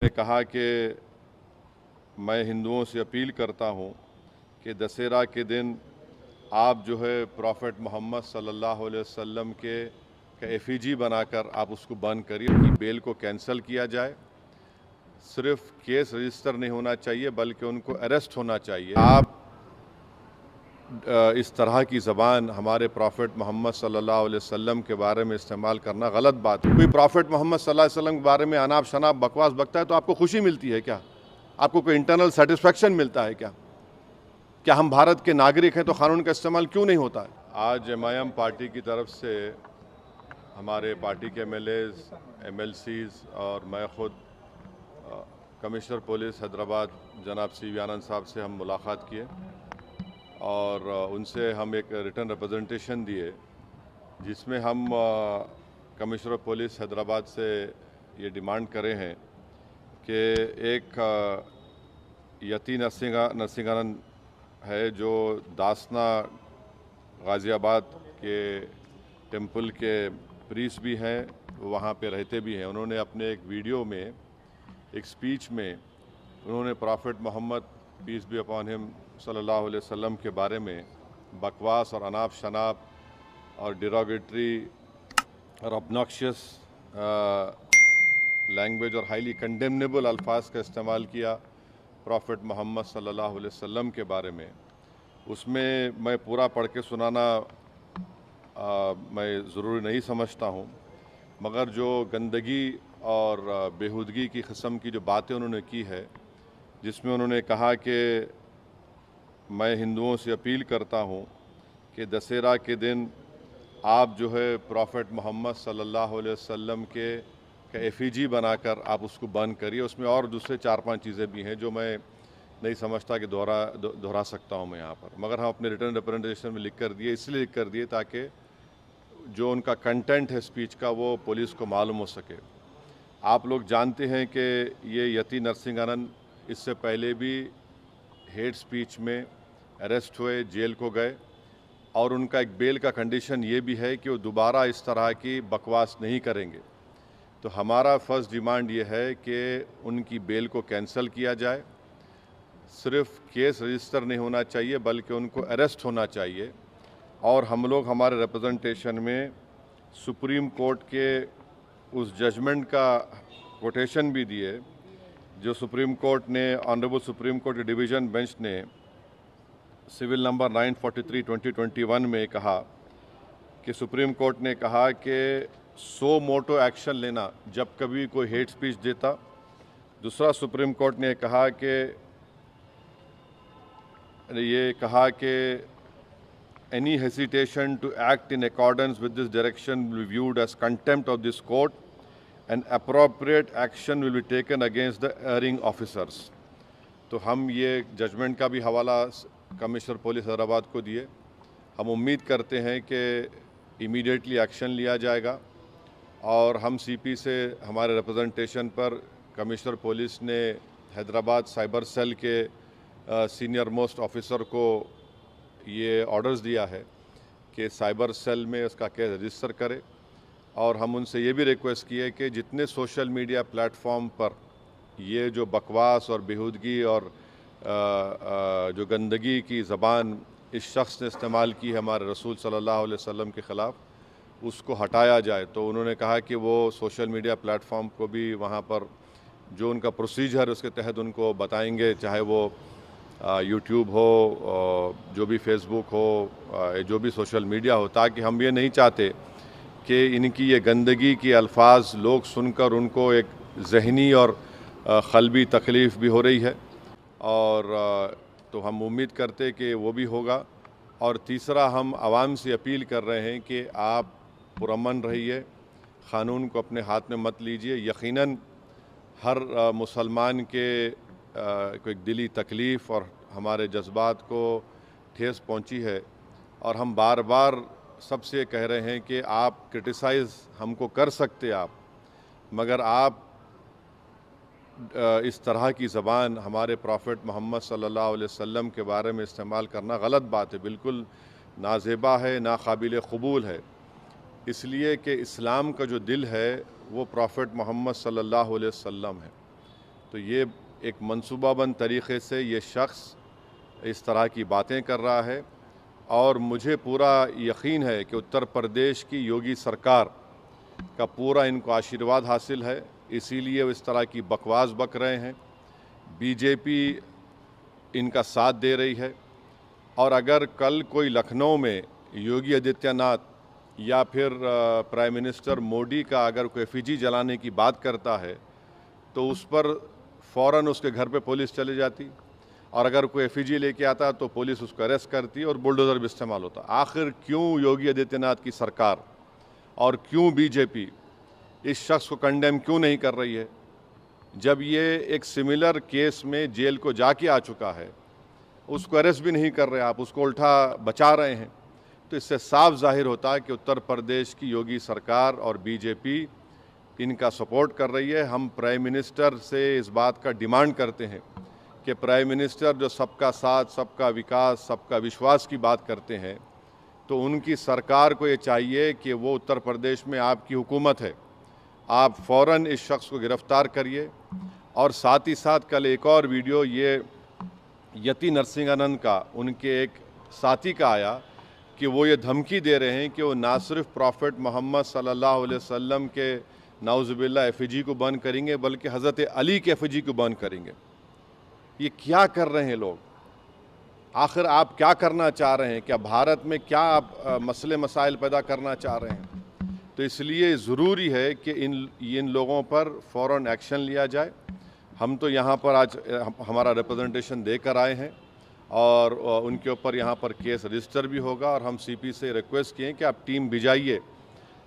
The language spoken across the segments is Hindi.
ने कहा कि मैं हिंदुओं से अपील करता हूं कि दशहरा के दिन आप जो है प्रॉफेट मोहम्मद सल्लल्लाहु अलैहि वसल्लम के एफिजी बनाकर आप उसको बंद करिए कि बेल को कैंसिल किया जाए। सिर्फ केस रजिस्टर नहीं होना चाहिए बल्कि उनको अरेस्ट होना चाहिए। आप इस तरह की ज़बान हमारे प्रॉफेट मोहम्मद सल्लल्लाहु अलैहि वसल्लम के बारे में इस्तेमाल करना गलत बात है। कोई प्रॉफेट मोहम्मद सल्लल्लाहु अलैहि वसल्लम के बारे में अनाप शनाप बकवास बकता है तो आपको खुशी मिलती है क्या? आपको कोई इंटरनल सेटिस्फेक्शन मिलता है क्या? क्या हम भारत के नागरिक हैं तो कानून का इस्तेमाल क्यों नहीं होता है? आज एमआईएम पार्टी की तरफ से हमारे पार्टी के एमएलएज, एमएलसीज और मैं खुद कमिश्नर पुलिस हैदराबाद जनाब CV आनंद साहब से हम मुलाकात किए और उनसे हम एक रिटर्न रिप्रेजेंटेशन दिए जिसमें हम कमिश्नर पुलिस हैदराबाद से ये डिमांड करे हैं कि एक यति नरसिंहानंद है जो दासना गाज़ियाबाद के टेम्पल के प्रीस्ट भी हैं, वहाँ पे रहते भी हैं। उन्होंने अपने एक वीडियो में एक स्पीच में उन्होंने prophet Muhammad peace be upon him सल्लल्लाहु अलैहि वसल्लम के बारे में बकवास और अनाप शनाप और डिरोगेटरी और ऑब्नॉक्शियस लैंग्वेज और हाईली कंडेमनेबल अल्फाज का इस्तेमाल किया प्रॉफेट मोहम्मद सल्लल्लाहु अलैहि वसल्लम के बारे में। उसमें मैं पूरा पढ़ के सुनाना मैं ज़रूरी नहीं समझता हूँ, मगर जो गंदगी और बेहूदगी की किस्म की जो बातें उन्होंने की है, जिसमें उन्होंने कहा कि मैं हिंदुओं से अपील करता हूँ कि दशहरा के दिन आप जो है प्रॉफेट मोहम्मद सल्लल्लाहु अलैहि वसल्लम के एफिजी बनाकर आप उसको बंद करिए। उसमें और दूसरे 4-5 चीज़ें भी हैं जो मैं नहीं समझता कि दोहरा सकता हूँ मैं यहाँ पर, मगर हम अपने रिटर्न रिप्रेजेंटेशन में लिख कर दिए, इसलिए लिख कर दिए ताकि जो उनका कंटेंट है स्पीच का वो पुलिस को मालूम हो सके। आप लोग जानते हैं कि ये यति नरसिंहानंद इससे पहले भी हेट स्पीच में अरेस्ट हुए, जेल को गए और उनका एक बेल का कंडीशन ये भी है कि वो दोबारा इस तरह की बकवास नहीं करेंगे। तो हमारा फर्स्ट डिमांड ये है कि उनकी बेल को कैंसिल किया जाए। सिर्फ केस रजिस्टर नहीं होना चाहिए बल्कि उनको अरेस्ट होना चाहिए। और हम लोग हमारे रिप्रेजेंटेशन में सुप्रीम कोर्ट के उस जजमेंट का कोटेशन भी दिए जो सुप्रीम कोर्ट ने, ऑनरेबल सुप्रीम कोर्ट के डिवीज़न बेंच ने सिविल नंबर 943/2021 में कहा कि सुप्रीम कोर्ट ने कहा कि सो मोटो एक्शन लेना जब कभी कोई हेट स्पीच देता। दूसरा सुप्रीम कोर्ट ने कहा कि any hesitation to act in accordance with this direction will be viewed as contempt of this court and appropriate action will be taken against the erring officers। तो हम ये जजमेंट का भी हवाला कमिश्नर पुलिस हैदराबाद को दिए। हम उम्मीद करते हैं कि इमीडिएटली एक्शन लिया जाएगा और हम CP से हमारे रिप्रेजेंटेशन पर कमिश्नर पुलिस ने हैदराबाद साइबर सेल के सीनियर मोस्ट ऑफिसर को ये ऑर्डर्स दिया है कि साइबर सेल में उसका केस रजिस्टर करे। और हम उनसे ये भी रिक्वेस्ट किए कि जितने सोशल मीडिया प्लेटफॉर्म पर ये जो बकवास और बेहूदगी और जो गंदगी की ज़बान इस शख्स ने इस्तेमाल की है हमारे रसूल सल्लल्लाहु अलैहि वसल्लम के ख़िलाफ़, उसको हटाया जाए। तो उन्होंने कहा कि वो सोशल मीडिया प्लेटफॉर्म को भी वहाँ पर जो उनका प्रोसीजर उसके तहत उनको बताएंगे, चाहे वो यूट्यूब हो, जो भी फेसबुक हो, जो भी सोशल मीडिया हो, ताकि हम ये नहीं चाहते कि इनकी ये गंदगी की अल्फाज लोग सुनकर उनको एक ज़हनी और क़ल्बी तकलीफ़ भी हो रही है। और तो हम उम्मीद करते कि वो भी होगा। और तीसरा, हम आवाम से अपील कर रहे हैं कि आप पुरअमन रहिए, क़ानून को अपने हाथ में मत लीजिए। यकीनन हर मुसलमान के को एक दिली तकलीफ़ और हमारे जज्बात को ठेस पहुंची है और हम बार बार सबसे कह रहे हैं कि आप क्रिटिसाइज़ हमको कर सकते आप, मगर आप इस तरह की ज़बान हमारे प्रॉफेट मोहम्मद सल्लल्लाहु अलैहि वसल्लम के बारे में इस्तेमाल करना गलत बात है, बिल्कुल नाज़ेबा है, नाकाबिल क़बूल है। इसलिए कि इस्लाम का जो दिल है वो प्रॉफेट मोहम्मद सल्लल्लाहु अलैहि वसल्लम है। तो ये एक मंसूबाबंद तरीक़े से ये शख्स इस तरह की बातें कर रहा है और मुझे पूरा यकीन है कि उत्तर प्रदेश की योगी सरकार का पूरा इनको आशीर्वाद हासिल है, इसीलिए वो इस तरह की बकवास बक रहे हैं। बीजेपी इनका साथ दे रही है और अगर कल कोई लखनऊ में योगी आदित्यनाथ या फिर प्राइम मिनिस्टर मोदी का अगर कोई एफिजी जलाने की बात करता है तो उस पर फ़ौरन उसके घर पे पुलिस चली जाती और अगर कोई एफिजी लेके आता तो पुलिस उसको अरेस्ट करती और बुलडोज़र भी इस्तेमाल होता। आखिर क्यों योगी आदित्यनाथ की सरकार और क्यों बीजेपी इस शख्स को कंडेम क्यों नहीं कर रही है? जब ये एक सिमिलर केस में जेल को जाके आ चुका है, उसको अरेस्ट भी नहीं कर रहे आप, उसको उल्टा बचा रहे हैं। तो इससे साफ जाहिर होता है कि उत्तर प्रदेश की योगी सरकार और बीजेपी इनका सपोर्ट कर रही है। हम प्राइम मिनिस्टर से इस बात का डिमांड करते हैं कि प्राइम मिनिस्टर जो सबका साथ, सबका विकास, सबका विश्वास की बात करते हैं, तो उनकी सरकार को ये चाहिए कि वो उत्तर प्रदेश में आपकी हुकूमत है, आप फ़ौरन इस शख्स को गिरफ़्तार करिए। और साथ ही साथ कल एक और वीडियो ये यति नरसिंहानंद का, उनके एक साथी का आया कि वो ये धमकी दे रहे हैं कि वो ना सिर्फ प्रॉफेट मोहम्मद सल्लल्लाहु अलैहि वसल्लम के नाउज़ुबिल्लाह एफिजी को बंद करेंगे बल्कि हज़रत अली के एफिजी को बंद करेंगे। ये क्या कर रहे हैं लोग? आखिर आप क्या करना चाह रहे हैं? क्या भारत में क्या आप मसले मसाइल पैदा करना चाह रहे हैं? तो इसलिए ज़रूरी है कि इन लोगों पर फ़ौरन एक्शन लिया जाए। हम तो यहाँ पर आज हमारा रिप्रेजेंटेशन देकर आए हैं और उनके ऊपर यहाँ पर केस रजिस्टर भी होगा और हम सीपी से रिक्वेस्ट किए कि आप टीम भिजाइए,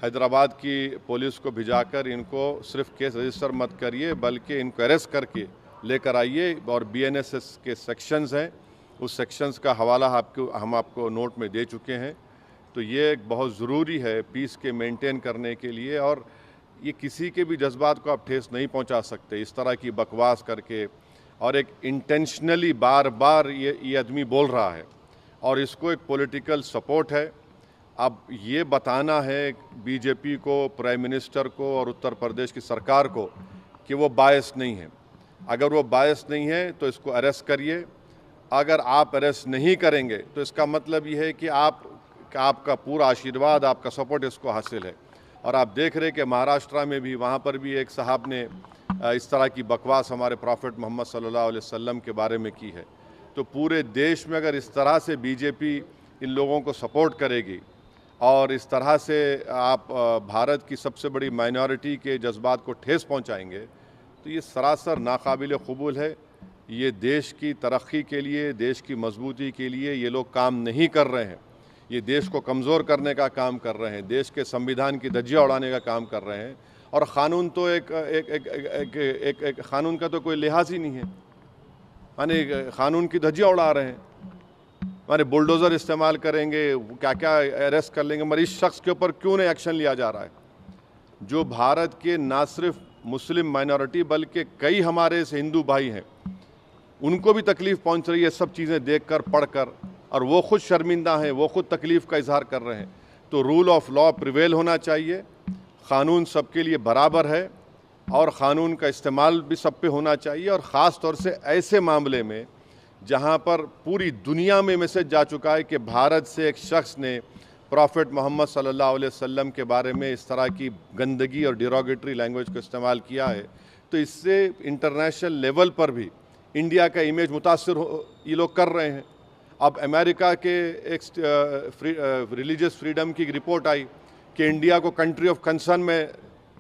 हैदराबाद की पुलिस को भिजाकर इनको सिर्फ केस रजिस्टर मत करिए बल्कि इनको अरेस्ट करके लेकर आइए। और बीएनएसएस के सेक्शंस हैं, उस सेक्शंस का हवाला हम आपको नोट में दे चुके हैं। तो ये बहुत ज़रूरी है पीस के मेंटेन करने के लिए और ये किसी के भी जज्बात को आप ठेस नहीं पहुंचा सकते इस तरह की बकवास करके। और एक इंटेंशनली बार बार ये आदमी बोल रहा है और इसको एक पॉलिटिकल सपोर्ट है। अब ये बताना है बीजेपी को, प्राइम मिनिस्टर को और उत्तर प्रदेश की सरकार को कि वो बायस नहीं है। अगर वो बायस नहीं है तो इसको अरेस्ट करिए। अगर आप अरेस्ट नहीं करेंगे तो इसका मतलब ये है कि आपका पूरा आशीर्वाद, आपका सपोर्ट इसको हासिल है। और आप देख रहे कि महाराष्ट्र में भी, वहाँ पर भी एक साहब ने इस तरह की बकवास हमारे प्रॉफेट मोहम्मद सल्लल्लाहु अलैहि वसल्लम के बारे में की है। तो पूरे देश में अगर इस तरह से बीजेपी इन लोगों को सपोर्ट करेगी और इस तरह से आप भारत की सबसे बड़ी माइनॉरिटी के जज्बात को ठेस पहुंचाएंगे तो ये सरासर नाकाबिल कबूल है। ये देश की तरक्की के लिए, देश की मजबूती के लिए ये लोग काम नहीं कर रहे हैं। ये देश को कमज़ोर करने का काम कर रहे हैं, देश के संविधान की धज्जियाँ उड़ाने का काम कर रहे हैं। और क़ानून तो एक क़ानून का तो कोई लिहाज ही नहीं है, माने क़ानून की धज्जियाँ उड़ा रहे हैं। माने बुलडोज़र इस्तेमाल करेंगे, क्या क्या अरेस्ट कर लेंगे, मगर इस शख्स के ऊपर क्यों नहीं एक्शन लिया जा रहा है? जो भारत के ना सिर्फ मुस्लिम माइनॉरिटी बल्कि कई हमारे से हिंदू भाई हैं, उनको भी तकलीफ़ पहुंच रही है सब चीज़ें देखकर, पढ़कर, और वो खुद शर्मिंदा हैं, वो खुद तकलीफ़ का इजहार कर रहे हैं। तो रूल ऑफ लॉ प्रिवेल होना चाहिए, क़ानून सबके लिए बराबर है और क़ानून का इस्तेमाल भी सब पे होना चाहिए। और ख़ास तौर से ऐसे मामले में जहाँ पर पूरी दुनिया में मैसेज जा चुका है कि भारत से एक शख्स ने प्रॉफेट मोहम्मद सल्लल्लाहु अलैहि वसल्लम के बारे में इस तरह की गंदगी और डिरोगेटरी लैंग्वेज को इस्तेमाल किया है, तो इससे इंटरनेशनल लेवल पर भी इंडिया का इमेज मुतासर ये लोग कर रहे हैं। अब अमेरिका के एक रिलीजियस फ्रीडम की रिपोर्ट आई कि इंडिया को कंट्री ऑफ कंसर्न में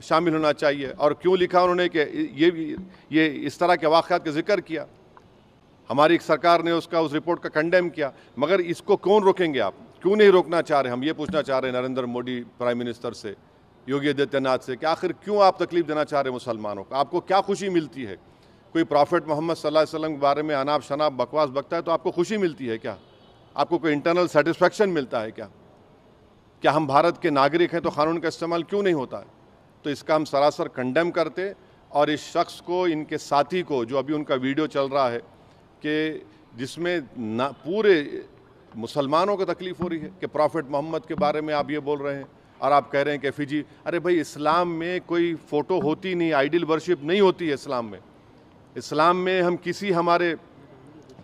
शामिल होना चाहिए, और क्यों लिखा उन्होंने कि ये इस तरह के वाक़यात का जिक्र किया। हमारी सरकार ने उस रिपोर्ट का कंडेम किया, मगर इसको कौन रोकेंगे? आप क्यों नहीं रोकना चाह रहे? हम ये पूछना चाह रहे हैं नरेंद्र मोदी प्राइम मिनिस्टर से, योगी आदित्यनाथ से, कि आखिर क्यों आप तकलीफ़ देना चाह रहे हैं मुसलमानों को? आपको क्या खुशी मिलती है? कोई प्रॉफेट मोहम्मद सल्लल्लाहु अलैहि वसल्लम के बारे में अनाप शनाप बकवास बकता है तो आपको खुशी मिलती है क्या? आपको कोई इंटरनल सेटिस्फेक्शन मिलता है क्या? क्या हम भारत के नागरिक हैं तो क़ानून का इस्तेमाल क्यों नहीं होता है? तो इसका हम सरासर कंडेम करते, और इस शख्स को, इनके साथी को, जो अभी उनका वीडियो चल रहा है कि जिसमें पूरे मुसलमानों को तकलीफ़ हो रही है कि प्रॉफेट मोहम्मद के बारे में आप ये बोल रहे हैं और आप कह रहे हैं कि एफिजी। अरे भाई, इस्लाम में कोई फ़ोटो होती नहीं, आइडल वर्शिप नहीं होती है इस्लाम में। इस्लाम में हम किसी हमारे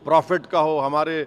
प्रॉफिट का हो, हमारे